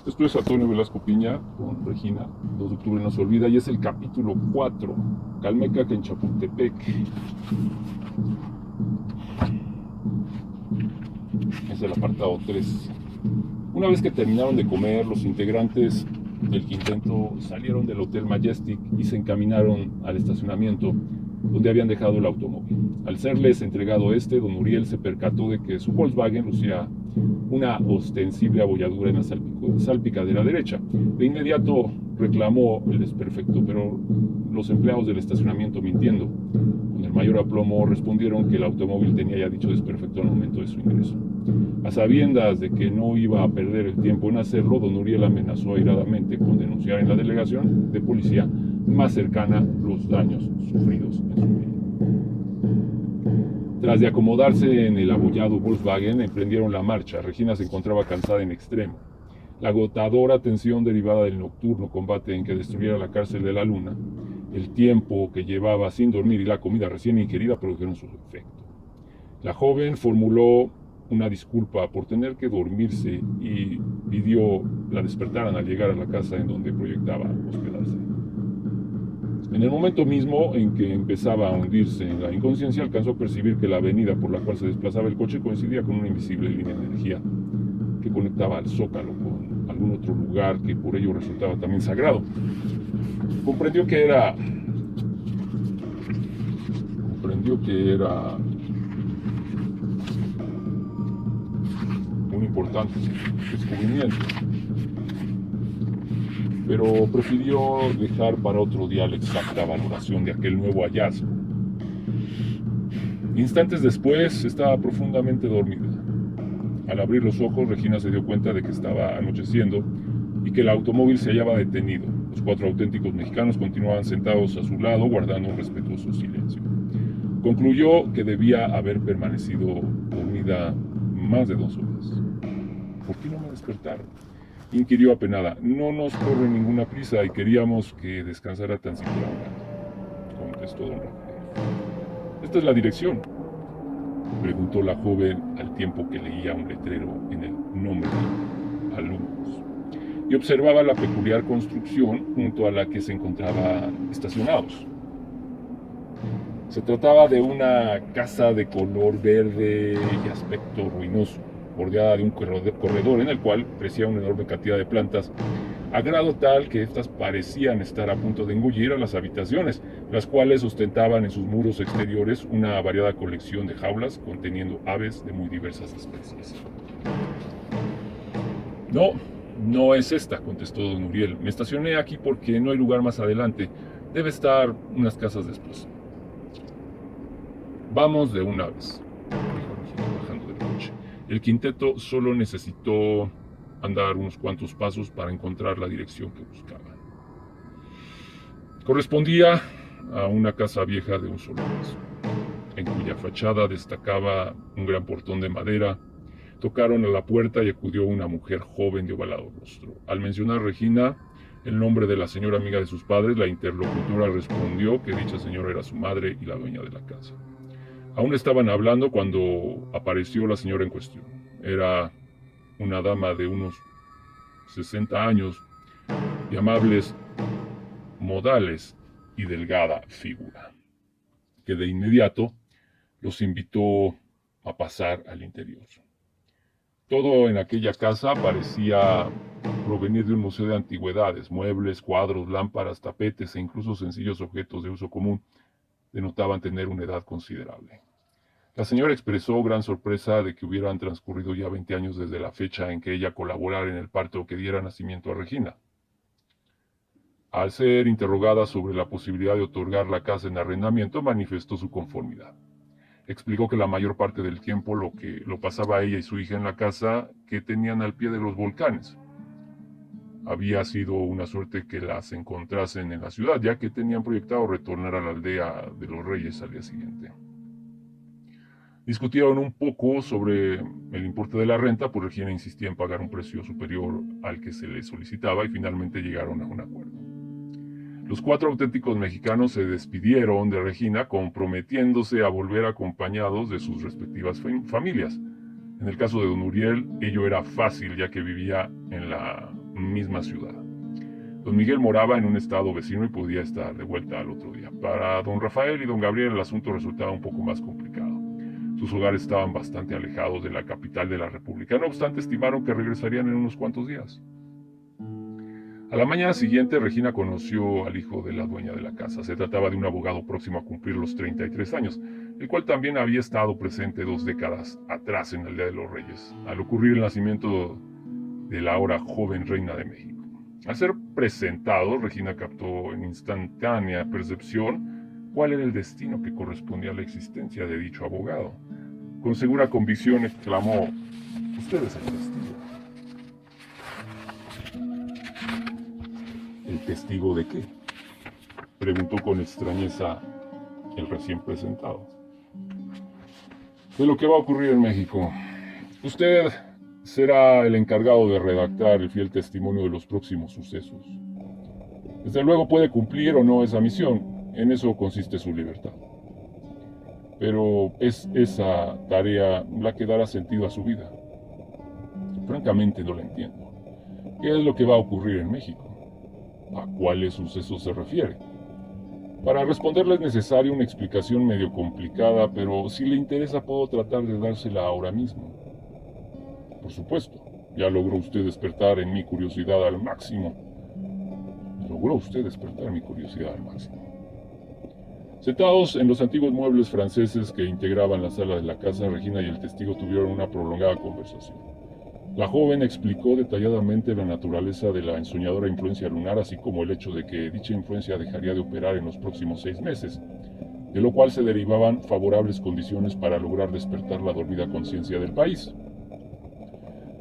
Esto es Antonio Velasco Piña con Regina. 2 de octubre no se olvida y es el capítulo 4, Calmecac en Chapultepec. Es el apartado 3. Una vez que terminaron de comer, los integrantes del quinteto salieron del Hotel Majestic y se encaminaron al estacionamiento donde habían dejado el automóvil. Al serles entregado don Uriel se percató de que su Volkswagen lucía una ostensible abolladura en la salpicadera derecha. De inmediato reclamó el desperfecto, pero los empleados del estacionamiento, mintiendo con el mayor aplomo, respondieron que el automóvil tenía ya dicho desperfecto al momento de su ingreso. A sabiendas de que no iba a perder el tiempo en hacerlo, don Uriel amenazó airadamente con denunciar en la delegación de policía más cercana los daños sufridos en su vida. Tras de acomodarse en el abollado Volkswagen, emprendieron la marcha. Regina se encontraba cansada en extremo. La agotadora tensión derivada del nocturno combate en que destruyera la cárcel de la Luna, el tiempo que llevaba sin dormir y la comida recién ingerida produjeron su efecto. La joven formuló una disculpa por tener que dormirse y pidió la despertaran al llegar a la casa en donde proyectaba hospedarse. En el momento mismo en que empezaba a hundirse en la inconsciencia, alcanzó a percibir que la avenida por la cual se desplazaba el coche coincidía con una invisible línea de energía que conectaba al Zócalo con algún otro lugar que por ello resultaba también sagrado. Comprendió que era un importante descubrimiento, pero prefirió dejar para otro día la exacta valoración de aquel nuevo hallazgo. Instantes después estaba profundamente dormida. Al abrir los ojos, Regina se dio cuenta de que estaba anocheciendo y que el automóvil se hallaba detenido. Los 4 auténticos mexicanos continuaban sentados a su lado, guardando un respetuoso silencio. Concluyó que debía haber permanecido dormida más de 2 horas. ¿Por qué no me despertaron?, inquirió apenada. No nos corre ninguna prisa y queríamos que descansara tan siquiera un rato, contestó don Rafael. ¿Esta es la dirección?, preguntó la joven al tiempo que leía un letrero en el nombre de alumnos y observaba la peculiar construcción junto a la que se encontraban estacionados. Se trataba de una casa de color verde y aspecto ruinoso, bordeada de un corredor en el cual crecía una enorme cantidad de plantas, a grado tal que éstas parecían estar a punto de engullir a las habitaciones, las cuales ostentaban en sus muros exteriores una variada colección de jaulas conteniendo aves de muy diversas especies. No es esta, contestó don Uriel. Me estacioné aquí porque no hay lugar más adelante. Debe estar unas casas después. Vamos de una vez, dijo Regina bajando del coche. El quinteto solo necesitó andar unos cuantos pasos para encontrar la dirección que buscaban. Correspondía a una casa vieja de un solo piso, en cuya fachada destacaba un gran portón de madera. Tocaron a la puerta y acudió una mujer joven de ovalado rostro. Al mencionar Regina el nombre de la señora amiga de sus padres, la interlocutora respondió que dicha señora era su madre y la dueña de la casa. Aún estaban hablando cuando apareció la señora en cuestión. Era una dama de unos 60 años, de amables modales y delgada figura, que de inmediato los invitó a pasar al interior. Todo en aquella casa parecía provenir de un museo de antigüedades. Muebles, cuadros, lámparas, tapetes e incluso sencillos objetos de uso común denotaban tener una edad considerable. La señora expresó gran sorpresa de que hubieran transcurrido ya 20 años desde la fecha en que ella colaborara en el parto que diera nacimiento a Regina. Al ser interrogada sobre la posibilidad de otorgar la casa en arrendamiento, manifestó su conformidad. Explicó que la mayor parte del tiempo lo pasaba ella y su hija en la casa que tenían al pie de los volcanes. Había sido una suerte que las encontrasen en la ciudad, ya que tenían proyectado retornar a la aldea de los Reyes al día siguiente. Discutieron un poco sobre el importe de la renta, pues Regina insistía en pagar un precio superior al que se le solicitaba y finalmente llegaron a un acuerdo. Los 4 auténticos mexicanos se despidieron de Regina, comprometiéndose a volver acompañados de sus respectivas familias. En el caso de don Uriel, ello era fácil, ya que vivía en la misma ciudad. Don Miguel moraba en un estado vecino y podía estar de vuelta al otro día. Para don Rafael y don Gabriel el asunto resultaba un poco más complicado. Sus hogares estaban bastante alejados de la capital de la República. No obstante, estimaron que regresarían en unos cuantos días. A la mañana siguiente, Regina conoció al hijo de la dueña de la casa. Se trataba de un abogado próximo a cumplir los 33 años, el cual también había estado presente 2 décadas atrás en el Día de los Reyes, al ocurrir el nacimiento de la ahora joven reina de México. Al ser presentado, Regina captó en instantánea percepción cuál era el destino que correspondía a la existencia de dicho abogado. Con segura convicción exclamó: «Usted es el testigo». ¿El testigo de qué?, preguntó con extrañeza el recién presentado. «De lo que va a ocurrir en México. Usted será el encargado de redactar el fiel testimonio de los próximos sucesos. Desde luego puede cumplir o no esa misión, en eso consiste su libertad. Pero es esa tarea la que dará sentido a su vida. Francamente no la entiendo. ¿Qué es lo que va a ocurrir en México? ¿A cuáles sucesos se refiere? Para responderle es necesaria una explicación medio complicada, pero si le interesa puedo tratar de dársela ahora mismo. Por supuesto, ya logró usted despertar en mi curiosidad al máximo. Sentados en los antiguos muebles franceses que integraban la sala de la casa, Regina y el testigo tuvieron una prolongada conversación. La joven explicó detalladamente la naturaleza de la ensoñadora influencia lunar, así como el hecho de que dicha influencia dejaría de operar en los próximos 6 meses, de lo cual se derivaban favorables condiciones para lograr despertar la dormida conciencia del país.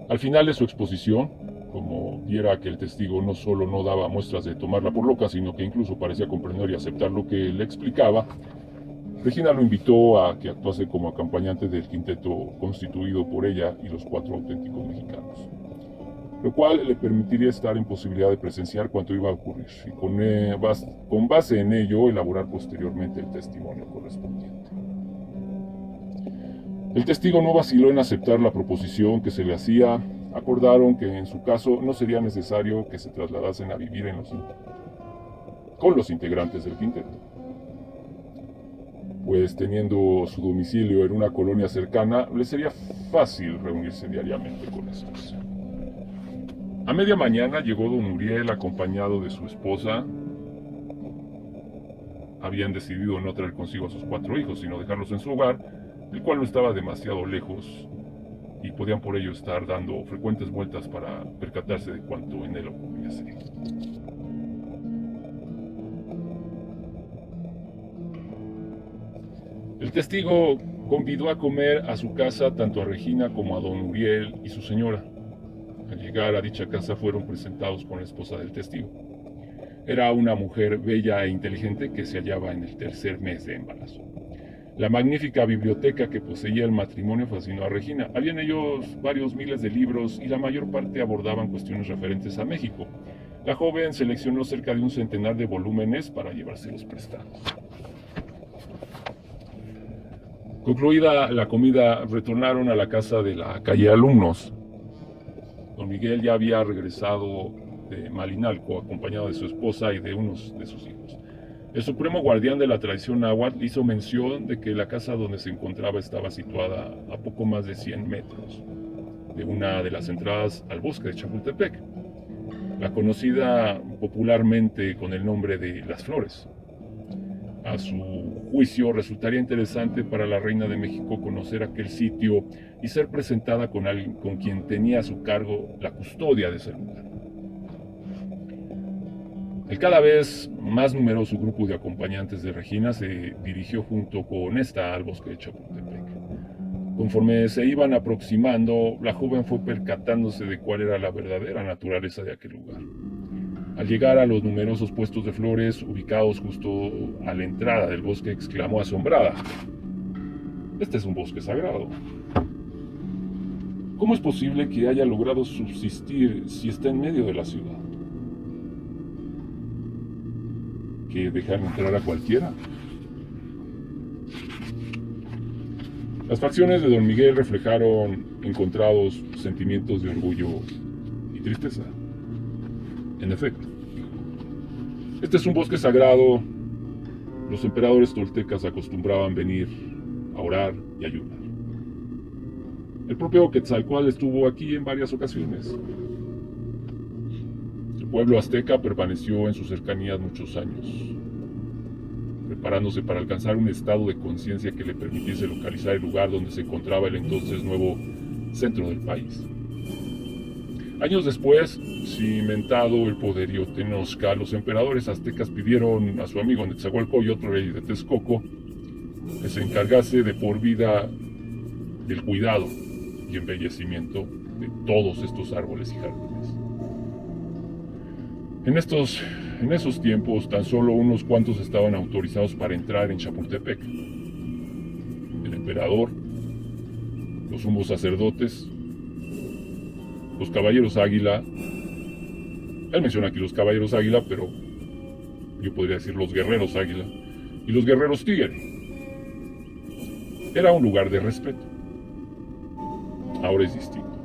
Al final de su exposición, como viera que el testigo no solo no daba muestras de tomarla por loca, sino que incluso parecía comprender y aceptar lo que le explicaba, Regina lo invitó a que actuase como acompañante del quinteto constituido por ella y los 4 auténticos mexicanos, lo cual le permitiría estar en posibilidad de presenciar cuanto iba a ocurrir y con base en ello elaborar posteriormente el testimonio correspondiente. El testigo no vaciló en aceptar la proposición que se le hacía. Acordaron que en su caso no sería necesario que se trasladasen a vivir con los integrantes del quinteto, pues teniendo su domicilio en una colonia cercana, les sería fácil reunirse diariamente con estos. A media mañana llegó don Uriel acompañado de su esposa. Habían decidido no traer consigo a sus 4 hijos, sino dejarlos en su hogar, el cual no estaba demasiado lejos, y podían por ello estar dando frecuentes vueltas para percatarse de cuanto en él ocurriese. El testigo convidó a comer a su casa tanto a Regina como a don Uriel y su señora. Al llegar a dicha casa fueron presentados con la esposa del testigo. Era una mujer bella e inteligente que se hallaba en el 3er mes de embarazo. La magnífica biblioteca que poseía el matrimonio fascinó a Regina. Había en ellos varios miles de libros y la mayor parte abordaban cuestiones referentes a México. La joven seleccionó cerca de un centenar de volúmenes para llevárselos prestados. Concluida la comida, retornaron a la casa de la calle Alumnos. Don Miguel ya había regresado de Malinalco, acompañado de su esposa y de unos de sus hijos. El supremo guardián de la tradición náhuatl hizo mención de que la casa donde se encontraba estaba situada a poco más de 100 metros de una de las entradas al bosque de Chapultepec, la conocida popularmente con el nombre de Las Flores. A su juicio, resultaría interesante para la reina de México conocer aquel sitio y ser presentada con alguien con quien tenía a su cargo la custodia de ese lugar. El cada vez más numeroso grupo de acompañantes de Regina se dirigió junto con esta al bosque de Chapultepec. Conforme se iban aproximando, la joven fue percatándose de cuál era la verdadera naturaleza de aquel lugar. Al llegar a los numerosos puestos de flores ubicados justo a la entrada del bosque, exclamó asombrada: «Este es un bosque sagrado. ¿Cómo es posible que haya logrado subsistir si está en medio de la ciudad? ¿Que dejan entrar a cualquiera?». Las facciones de don Miguel reflejaron encontrados sentimientos de orgullo y tristeza. En efecto, este es un bosque sagrado. Los emperadores toltecas acostumbraban venir a orar y ayunar. El propio Quetzalcóatl estuvo aquí en varias ocasiones. El pueblo azteca permaneció en sus cercanías muchos años, preparándose para alcanzar un estado de conciencia que le permitiese localizar el lugar donde se encontraba el entonces nuevo centro del país. Años después, cimentado el poderío Tenochca, los emperadores aztecas pidieron a su amigo Netzahualcóyotl, rey de Texcoco, que se encargase de por vida del cuidado y embellecimiento de todos estos árboles y jardines. En esos tiempos, tan solo unos cuantos estaban autorizados para entrar en Chapultepec. El emperador, los sumos sacerdotes, los caballeros águila. Él menciona aquí los caballeros águila, pero yo podría decir los guerreros águila y los guerreros tigre. Era un lugar de respeto. Ahora es distinto.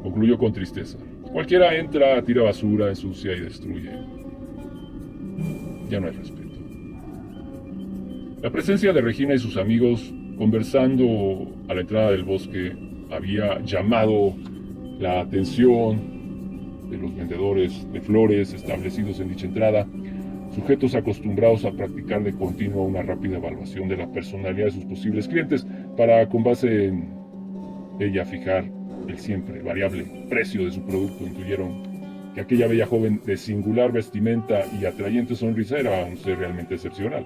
Concluyó con tristeza. Cualquiera entra, tira basura, ensucia y destruye. Ya no hay respeto. La presencia de Regina y sus amigos conversando a la entrada del bosque había llamado la atención de los vendedores de flores establecidos en dicha entrada, sujetos acostumbrados a practicar de continuo una rápida evaluación de la personalidad de sus posibles clientes para, con base en ella, fijar el siempre variable precio de su producto. Intuyeron que aquella bella joven de singular vestimenta y atrayente sonrisa era un ser realmente excepcional.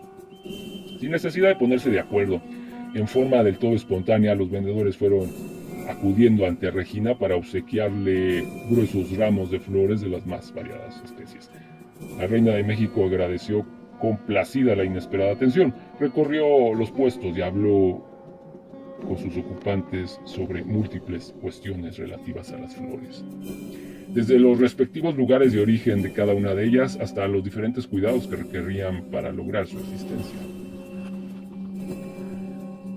Sin necesidad de ponerse de acuerdo, en forma del todo espontánea, los vendedores fueron acudiendo ante Regina para obsequiarle gruesos ramos de flores de las más variadas especies. La reina de México agradeció complacida la inesperada atención, recorrió los puestos y habló con sus ocupantes sobre múltiples cuestiones relativas a las flores, desde los respectivos lugares de origen de cada una de ellas hasta los diferentes cuidados que requerían para lograr su existencia.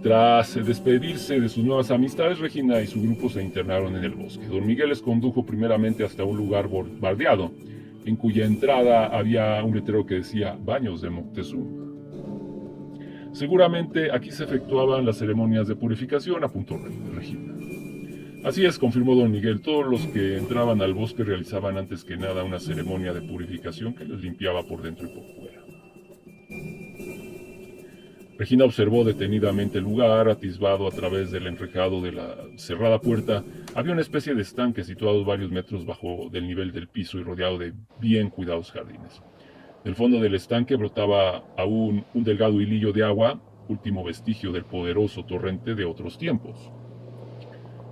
Tras despedirse de sus nuevas amistades, Regina y su grupo se internaron en el bosque. Don Miguel les condujo primeramente hasta un lugar bardeado, en cuya entrada había un letrero que decía Baños de Moctezuma. Seguramente aquí se efectuaban las ceremonias de purificación, apuntó Regina. Así es, confirmó don Miguel, todos los que entraban al bosque realizaban antes que nada una ceremonia de purificación que les limpiaba por dentro y por fuera. Regina observó detenidamente el lugar. Atisbado a través del enrejado de la cerrada puerta, había una especie de estanque situado varios metros bajo del nivel del piso y rodeado de bien cuidados jardines. Del fondo del estanque brotaba aún un delgado hilillo de agua, último vestigio del poderoso torrente de otros tiempos.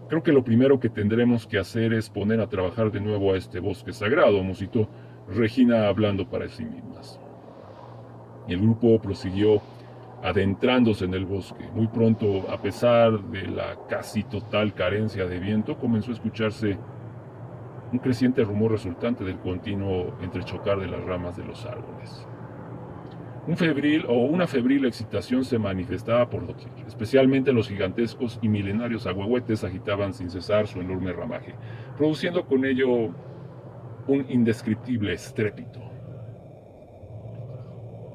Creo que lo primero que tendremos que hacer es poner a trabajar de nuevo a este bosque sagrado, musitó Regina hablando para sí mismas. Y el grupo prosiguió adentrándose en el bosque. Muy pronto, a pesar de la casi total carencia de viento, comenzó a escucharse un creciente rumor resultante del continuo entrechocar de las ramas de los árboles. Una febril excitación se manifestaba por doquier. Especialmente los gigantescos y milenarios ahuehuetes agitaban sin cesar su enorme ramaje, produciendo con ello un indescriptible estrépito.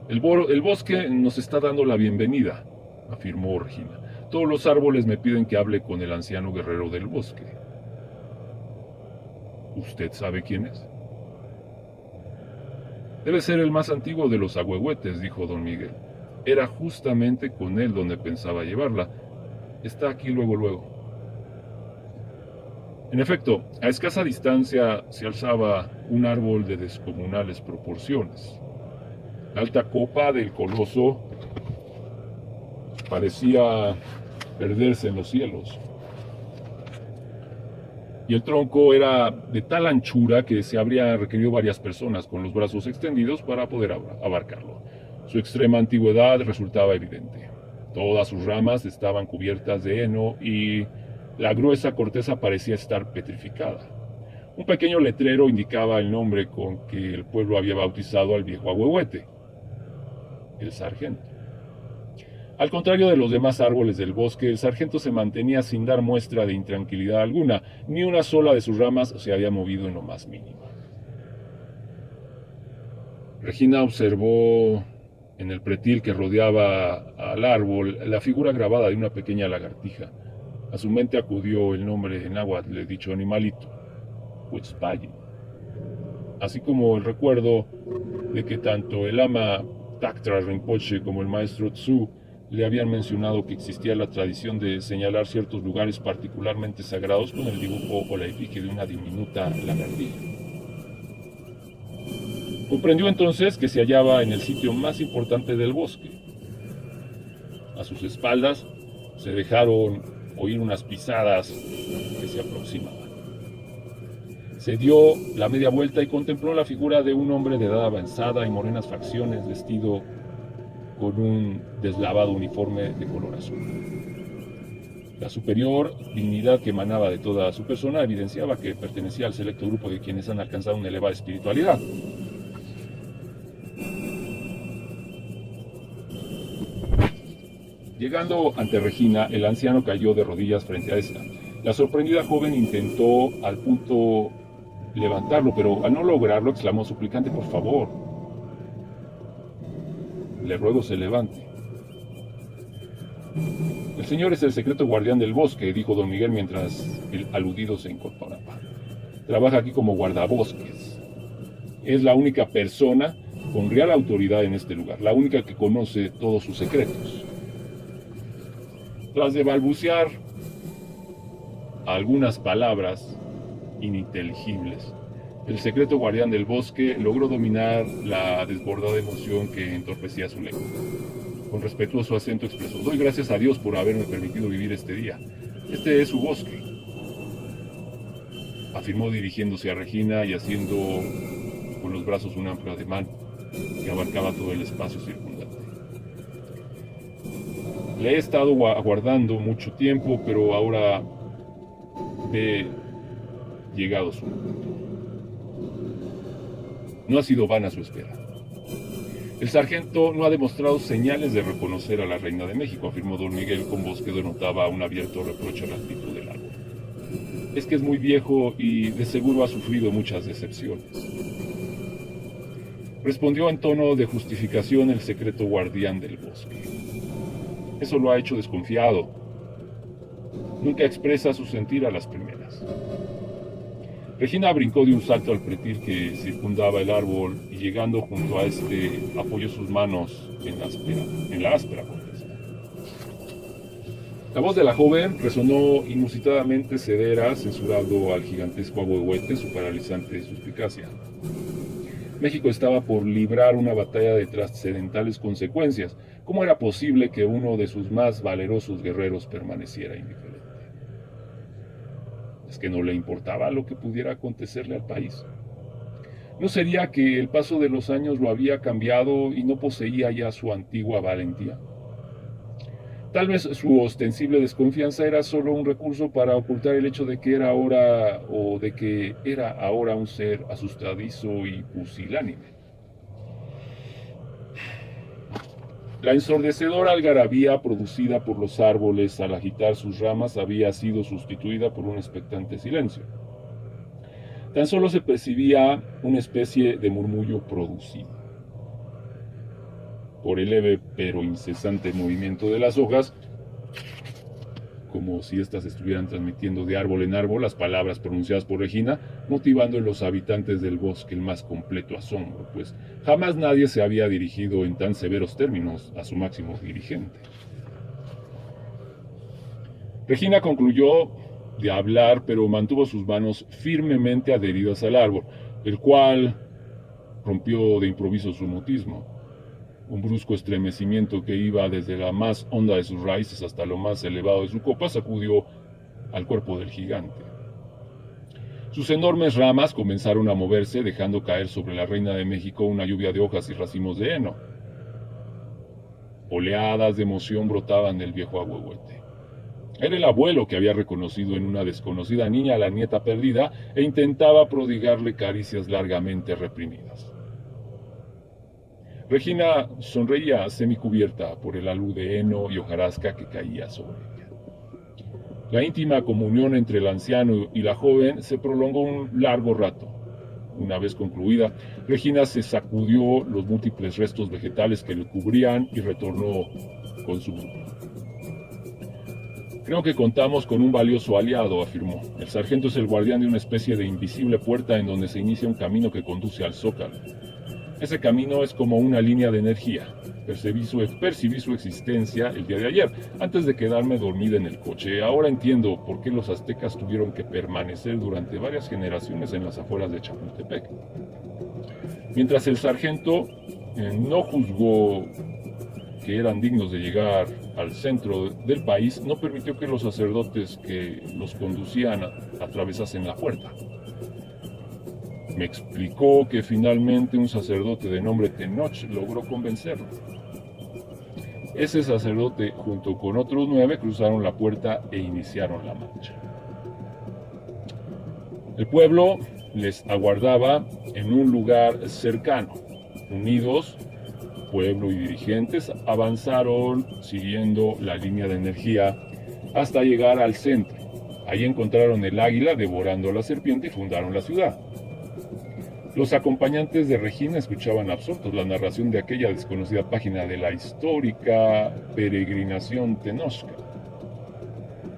El bosque nos está dando la bienvenida, afirmó Regina. Todos los árboles me piden que hable con el anciano guerrero del bosque. ¿Usted sabe quién es? Debe ser el más antiguo de los ahuehuetes, dijo don Miguel. Era justamente con él donde pensaba llevarla. Está aquí luego. En efecto, a escasa distancia se alzaba un árbol de descomunales proporciones. La alta copa del coloso parecía perderse en los cielos. Y el tronco era de tal anchura que se habría requerido varias personas con los brazos extendidos para poder abarcarlo. Su extrema antigüedad resultaba evidente. Todas sus ramas estaban cubiertas de heno y la gruesa corteza parecía estar petrificada. Un pequeño letrero indicaba el nombre con que el pueblo había bautizado al viejo ahuehuete: el sargento. Al contrario de los demás árboles del bosque, el sargento se mantenía sin dar muestra de intranquilidad alguna. Ni una sola de sus ramas se había movido en lo más mínimo. Regina observó en el pretil que rodeaba al árbol la figura grabada de una pequeña lagartija. A su mente acudió el nombre en náhuatl de dicho animalito, Huitzpalli, así como el recuerdo de que tanto el ama Taktra Rinpoche como el maestro Tzu le habían mencionado que existía la tradición de señalar ciertos lugares particularmente sagrados con el dibujo o la efigie de una diminuta lagartija. Comprendió entonces que se hallaba en el sitio más importante del bosque. A sus espaldas se dejaron oír unas pisadas que se aproximaban. Se dio la media vuelta y contempló la figura de un hombre de edad avanzada y morenas facciones, vestido con un deslavado uniforme de color azul. La superior dignidad que emanaba de toda su persona evidenciaba que pertenecía al selecto grupo de quienes han alcanzado una elevada espiritualidad. Llegando ante Regina, el anciano cayó de rodillas frente a esta. La sorprendida joven intentó al punto levantarlo, pero al no lograrlo exclamó suplicante: por favor, le ruego se levante. El señor es el secreto guardián del bosque, dijo don Miguel mientras el aludido se incorporaba. Trabaja aquí como guardabosques. Es la única persona con real autoridad en este lugar, la única que conoce todos sus secretos. Tras de balbucear algunas palabras ininteligibles, el secreto guardián del bosque logró dominar la desbordada emoción que entorpecía su lengua. Con respetuoso acento expresó: doy gracias a Dios por haberme permitido vivir este día. Este es su bosque, afirmó dirigiéndose a Regina y haciendo con los brazos un amplio ademán que abarcaba todo el espacio circundante. Le he estado aguardando mucho tiempo, pero ahora ve llegado su momento. No ha sido vana su espera. El sargento no ha demostrado señales de reconocer a la reina de México, afirmó don Miguel con voz que denotaba un abierto reproche a la actitud del árbol. Es que es muy viejo y de seguro ha sufrido muchas decepciones. Respondió en tono de justificación el secreto guardián del bosque. Eso lo ha hecho desconfiado. Nunca expresa su sentir a las primeras. Regina brincó de un salto al pretil que circundaba el árbol y llegando junto a este apoyó sus manos en la áspera corteza. La voz de la joven resonó inusitadamente severa, censurando al gigantesco ahuehuete su paralizante suspicacia. México estaba por librar una batalla de trascendentales consecuencias. ¿Cómo era posible que uno de sus más valerosos guerreros permaneciera indiferente? ¿Es que no le importaba lo que pudiera acontecerle al país? ¿No sería que el paso de los años lo había cambiado y no poseía ya su antigua valentía? Tal vez su ostensible desconfianza era solo un recurso para ocultar el hecho de que era ahora un ser asustadizo y pusilánime. La ensordecedora algarabía producida por los árboles al agitar sus ramas había sido sustituida por un expectante silencio. Tan solo se percibía una especie de murmullo producido por el leve pero incesante movimiento de las hojas, como si éstas estuvieran transmitiendo de árbol en árbol las palabras pronunciadas por Regina, motivando en los habitantes del bosque el más completo asombro, pues jamás nadie se había dirigido en tan severos términos a su máximo dirigente. Regina concluyó de hablar, pero mantuvo sus manos firmemente adheridas al árbol, el cual rompió de improviso su mutismo. Un brusco estremecimiento que iba desde la más honda de sus raíces hasta lo más elevado de su copa sacudió al cuerpo del gigante. Sus enormes ramas comenzaron a moverse, dejando caer sobre la reina de México una lluvia de hojas y racimos de heno. Oleadas de emoción brotaban del viejo ahuehuete. Era el abuelo que había reconocido en una desconocida niña a la nieta perdida e intentaba prodigarle caricias largamente reprimidas. Regina sonreía semicubierta por el alud de heno y hojarasca que caía sobre ella. La íntima comunión entre el anciano y la joven se prolongó un largo rato. Una vez concluida, Regina se sacudió los múltiples restos vegetales que le cubrían y retornó con su grupo. Creo que contamos con un valioso aliado, afirmó. El sargento es el guardián de una especie de invisible puerta en donde se inicia un camino que conduce al Zócalo. Ese camino es como una línea de energía. Percibí su existencia el día de ayer, antes de quedarme dormida en el coche. Ahora entiendo por qué los aztecas tuvieron que permanecer durante varias generaciones en las afueras de Chapultepec. Mientras el sargento no juzgó que eran dignos de llegar al centro del país, no permitió que los sacerdotes que los conducían atravesasen la puerta. Me explicó que finalmente un sacerdote de nombre Tenoch logró convencerlo. Ese sacerdote, junto con otros 9, cruzaron la puerta e iniciaron la marcha. El pueblo les aguardaba en un lugar cercano. Unidos, pueblo y dirigentes avanzaron siguiendo la línea de energía hasta llegar al centro. Ahí encontraron el águila devorando a la serpiente y fundaron la ciudad. Los acompañantes de Regina escuchaban absortos la narración de aquella desconocida página de la histórica peregrinación Tenochca.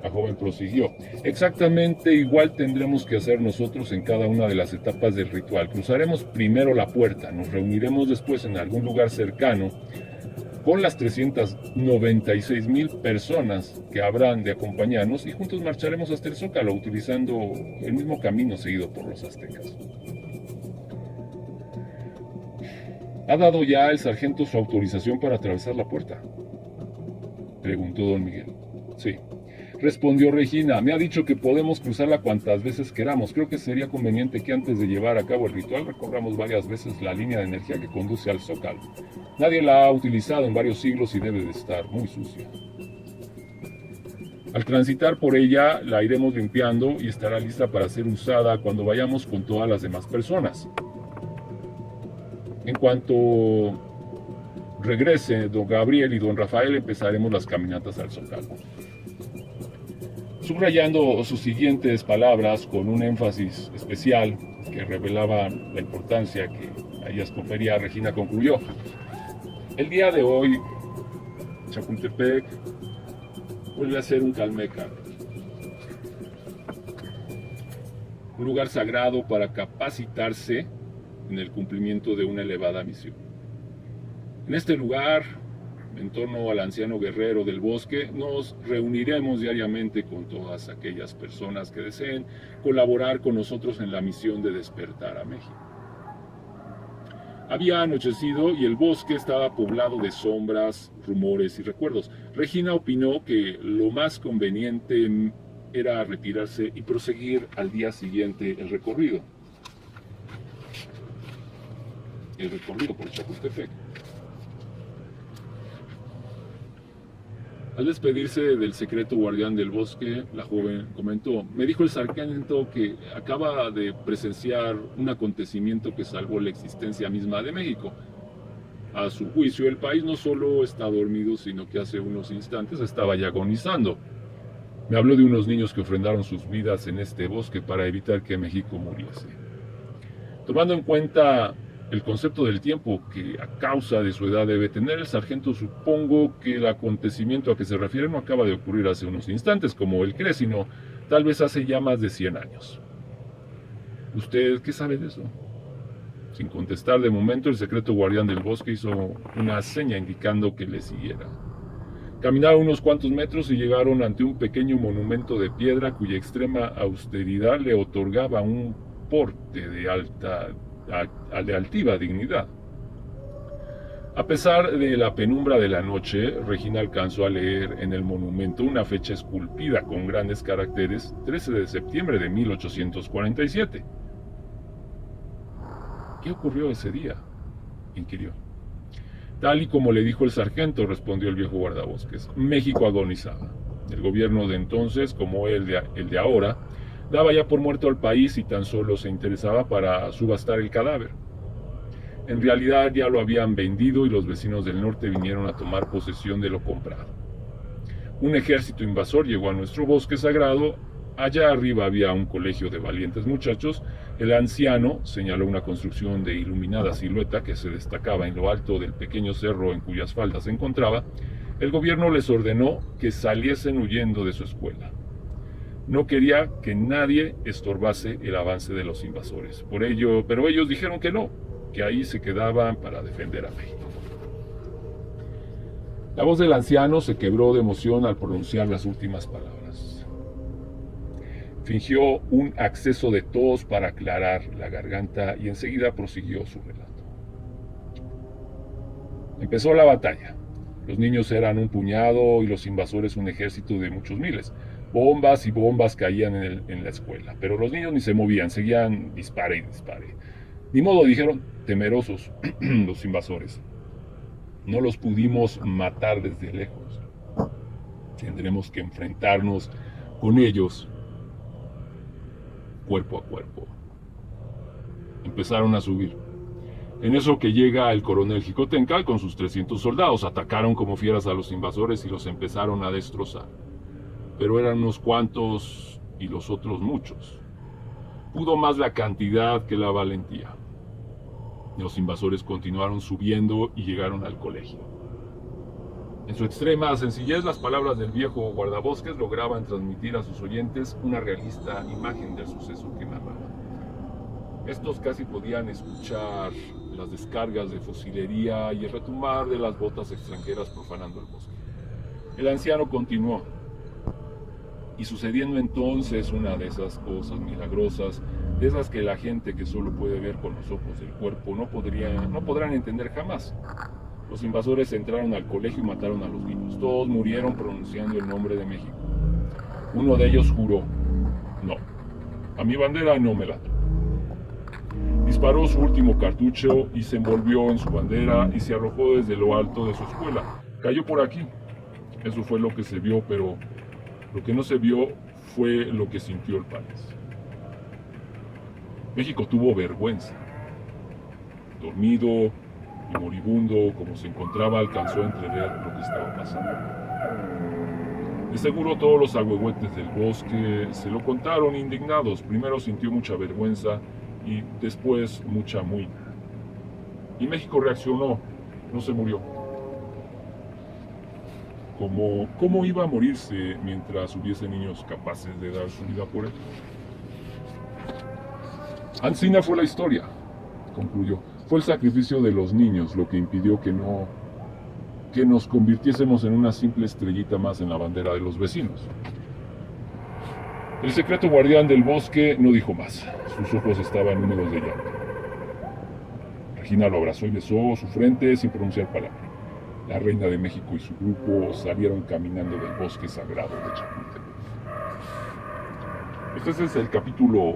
La joven prosiguió: exactamente igual tendremos que hacer nosotros en cada una de las etapas del ritual. Cruzaremos primero la puerta, nos reuniremos después en algún lugar cercano con las 396,000 personas que habrán de acompañarnos y juntos marcharemos hasta el Zócalo utilizando el mismo camino seguido por los aztecas. ¿Ha dado ya el sargento su autorización para atravesar la puerta?, preguntó don Miguel. Sí, respondió Regina. Me ha dicho que podemos cruzarla cuantas veces queramos. Creo que sería conveniente que antes de llevar a cabo el ritual recorramos varias veces la línea de energía que conduce al Zócalo. Nadie la ha utilizado en varios siglos y debe de estar muy sucia. Al transitar por ella la iremos limpiando y estará lista para ser usada cuando vayamos con todas las demás personas. En cuanto regrese don Gabriel y don Rafael, empezaremos las caminatas al Zócalo. Subrayando sus siguientes palabras con un énfasis especial que revelaba la importancia que a ellas confería, Regina concluyó: el día de hoy, Chapultepec vuelve a ser un Calmeca, un lugar sagrado para capacitarse en el cumplimiento de una elevada misión. En este lugar, en torno al anciano guerrero del bosque, nos reuniremos diariamente con todas aquellas personas que deseen colaborar con nosotros en la misión de despertar a México. Había anochecido y el bosque estaba poblado de sombras, rumores y recuerdos. Regina opinó que lo más conveniente era retirarse y proseguir al día siguiente el recorrido por Chapultepec. Al despedirse del secreto guardián del bosque, la joven comentó: me dijo el sargento que acaba de presenciar un acontecimiento que salvó la existencia misma de México. A su juicio, el país no solo está dormido, sino que hace unos instantes estaba ya agonizando. Me habló de unos niños que ofrendaron sus vidas en este bosque para evitar que México muriese. Tomando en cuenta el concepto del tiempo que a causa de su edad debe tener, el sargento supongo que el acontecimiento a que se refiere no acaba de ocurrir hace unos instantes, como él cree, sino tal vez hace ya más de 100 años. ¿Usted qué sabe de eso? Sin contestar de momento, el secreto guardián del bosque hizo una seña indicando que le siguiera. Caminaron unos cuantos metros y llegaron ante un pequeño monumento de piedra cuya extrema austeridad le otorgaba un porte de altiva dignidad. A pesar de la penumbra de la noche, Regina alcanzó a leer en el monumento una fecha esculpida con grandes caracteres: 13 de septiembre de 1847. ¿Qué ocurrió ese día?, inquirió. Tal y como le dijo el sargento, respondió el viejo guardabosques. México agonizaba. El gobierno de entonces, como el de ahora, daba ya por muerto al país y tan solo se interesaba para subastar el cadáver. En realidad ya lo habían vendido y los vecinos del norte vinieron a tomar posesión de lo comprado. Un ejército invasor llegó a nuestro bosque sagrado Allá arriba había un colegio de valientes muchachos. El anciano señaló una construcción de iluminada silueta que se destacaba en lo alto del pequeño cerro en cuyas faldas se encontraba. El gobierno les ordenó que saliesen huyendo de su escuela. No quería que nadie estorbase el avance de los invasores. Pero ellos dijeron que no, que ahí se quedaban para defender a México. La voz del anciano se quebró de emoción al pronunciar las últimas palabras. Fingió un acceso de tos para aclarar la garganta y enseguida prosiguió su relato. Empezó la batalla. Los niños eran un puñado y los invasores un ejército de muchos miles. Bombas y bombas caían en la escuela, pero los niños ni se movían, seguían dispare y dispare. Ni modo, dijeron, temerosos los invasores. No los pudimos matar desde lejos. Tendremos que enfrentarnos con ellos cuerpo a cuerpo. Empezaron a subir. En eso que llega el coronel Jicotenca con sus 300 soldados. Atacaron como fieras a los invasores y los empezaron a destrozar. Pero eran unos cuantos y los otros muchos. Pudo más la cantidad que la valentía. Los invasores continuaron subiendo y llegaron al colegio. En su extrema sencillez, las palabras del viejo guardabosques lograban transmitir a sus oyentes una realista imagen del suceso que narraba. Estos casi podían escuchar las descargas de fusilería y el retumbar de las botas extranjeras profanando el bosque. El anciano continuó. Y sucediendo entonces una de esas cosas milagrosas, de esas que la gente que solo puede ver con los ojos del cuerpo no podrán entender jamás. Los invasores entraron al colegio y mataron a los niños. Todos murieron pronunciando el nombre de México. Uno de ellos juró, no, a mi bandera no me la toco. Disparó su último cartucho y se envolvió en su bandera y se arrojó desde lo alto de su escuela. Cayó por aquí. Eso fue lo que se vio, pero lo que no se vio fue lo que sintió el país. México tuvo vergüenza. Dormido y moribundo como se encontraba, alcanzó a entrever lo que estaba pasando. De seguro todos los agüehuetes del bosque se lo contaron indignados. Primero sintió mucha vergüenza y después mucha muina. Y México reaccionó, no se murió. ¿Cómo iba a morirse mientras hubiese niños capaces de dar su vida por él? Ancina fue la historia, concluyó. Fue el sacrificio de los niños lo que impidió que nos convirtiésemos en una simple estrellita más en la bandera de los vecinos. El secreto guardián del bosque no dijo más. Sus ojos estaban húmedos de llanto. Regina lo abrazó y besó su frente sin pronunciar palabra. La reina de México y su grupo salieron caminando del bosque sagrado de Chapultepec. Este es el capítulo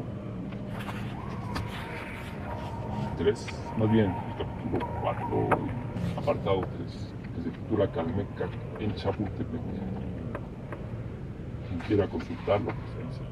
3, más bien el capítulo 4, apartado 3, que se titula Calmecac en Chapultepec. Quien quiera consultarlo, pues ahí se